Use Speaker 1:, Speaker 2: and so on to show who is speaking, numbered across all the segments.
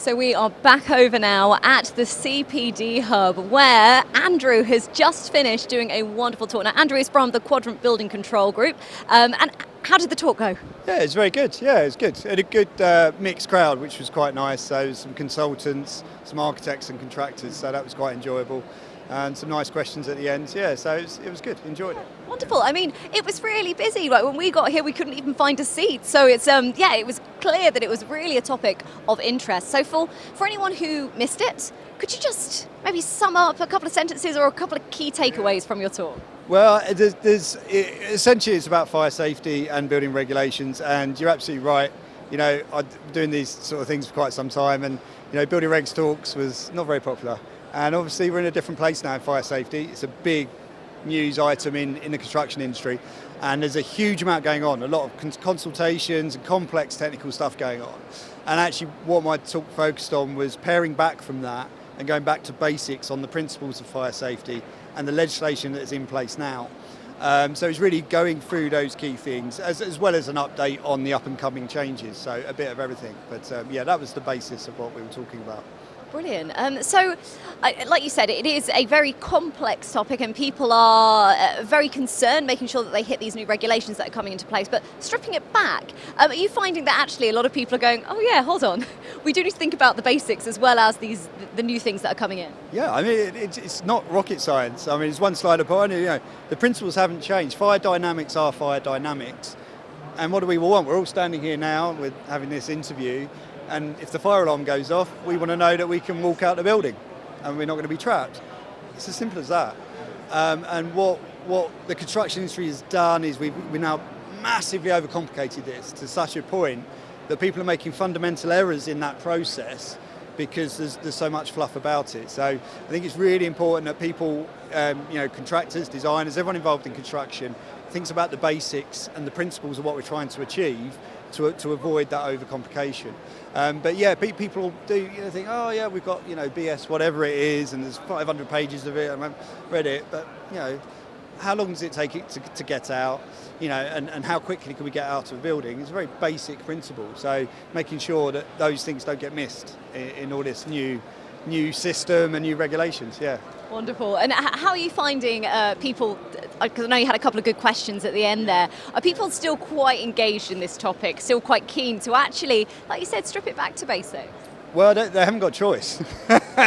Speaker 1: So we are back over now at the CPD Hub where Andrew has just finished doing a wonderful talk. Now Andrew is from the Quadrant Building Control Group, and how did the talk go?
Speaker 2: Yeah, it's very good. Yeah, it's good. Had a good mixed crowd, which was quite nice. So some consultants, some architects and contractors, so that was quite enjoyable. And some nice questions at the end. Yeah, so it was good. Enjoyed it.
Speaker 1: Wonderful. I mean, it was really busy. Like when we got here, we couldn't even find a seat. So it's it was clear that it was really a topic of interest. So for anyone who missed it, could you just maybe sum up a couple of sentences or a couple of key takeaways from your talk?
Speaker 2: Well, essentially it's about fire safety and building regulations, and you're absolutely right. You know, I'm doing these sort of things for quite some time, and you know, building regs talks was not very popular. And obviously we're in a different place now in fire safety. It's a big news item in the construction industry, and there's a huge amount going on, a lot of consultations and complex technical stuff going on. And actually what my talk focused on was paring back from that and going back to basics on the principles of fire safety and the legislation that is in place now. So it's really going through those key things as well as an update on the up and coming changes, so a bit of everything. But yeah, that was the basis of what we were talking about.
Speaker 1: Brilliant. Like you said, it is a very complex topic and people are very concerned making sure that they hit these new regulations that are coming into place. But stripping it back, are you finding that actually a lot of people are going, oh yeah, hold on, we do need to think about the basics as well as the new things that are coming in?
Speaker 2: Yeah, I mean, it's not rocket science. I mean, it's one slide upon, you know, the principles haven't changed. Fire dynamics are fire dynamics. And what do we all want? We're all standing here now, we're having this interview. And if the fire alarm goes off, we want to know that we can walk out the building and we're not going to be trapped. It's as simple as that. And what the construction industry has done is we've now massively overcomplicated this to such a point that people are making fundamental errors in that process because there's so much fluff about it. So I think it's really important that people, contractors, designers, everyone involved in construction thinks about the basics and the principles of what we're trying to achieve to avoid that overcomplication. But yeah, people do think, oh yeah, we've got BS whatever it is, and there's 500 pages of it. I haven't read it, but how long does it take it to get out? And how quickly can we get out of a building? It's a very basic principle. So making sure that those things don't get missed in all this new system and new regulations. Yeah.
Speaker 1: Wonderful. And how are you finding people, because I know you had a couple of good questions at the end there, are people still quite engaged in this topic, still quite keen to actually, like you said, strip it back to basics?
Speaker 2: Well, they haven't got a choice.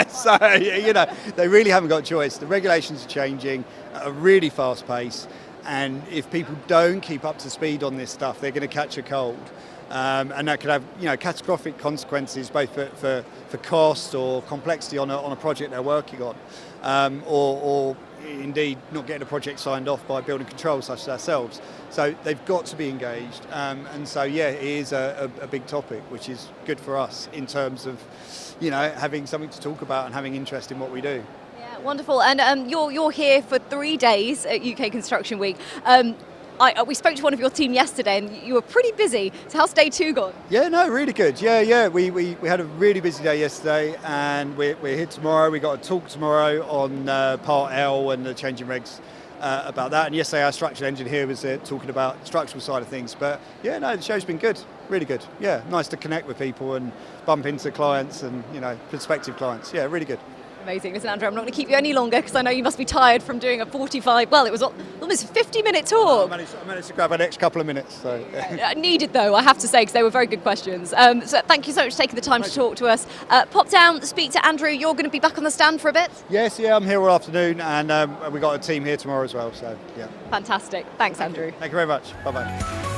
Speaker 2: So, they really haven't got a choice. The regulations are changing at a really fast pace, and if people don't keep up to speed on this stuff, they're going to catch a cold. And that could have catastrophic consequences both for cost or complexity on a project they're working on, or indeed not getting a project signed off by building control such as ourselves. So they've got to be engaged, and so yeah, it is a big topic, which is good for us in terms of having something to talk about and having interest in what we do.
Speaker 1: Yeah, wonderful. And you're here for 3 days at UK Construction Week. We spoke to one of your team yesterday and you were pretty busy. So how's day 2 gone?
Speaker 2: Yeah, no, really good. Yeah. We had a really busy day yesterday, and we're here tomorrow. We got a talk tomorrow on Part L and the changing regs about that. And yesterday our structural engineer was talking about the structural side of things. But yeah, no, the show's been good. Really good. Yeah, nice to connect with people and bump into clients and prospective clients. Yeah, really good.
Speaker 1: Amazing. Listen, Andrew, I'm not going to keep you any longer because I know you must be tired from doing a 45, well, it was almost a 50-minute talk.
Speaker 2: I managed to grab an extra couple of minutes. So.
Speaker 1: Needed, though, I have to say, because they were very good questions. So thank you so much for taking the time to talk to us. Pop down, speak to Andrew. You're going to be back on the stand for a bit?
Speaker 2: Yes, yeah, I'm here all afternoon, and we've got a team here tomorrow as well. So, yeah.
Speaker 1: Fantastic. Thanks, Andrew.
Speaker 2: Thank you very much. Bye-bye.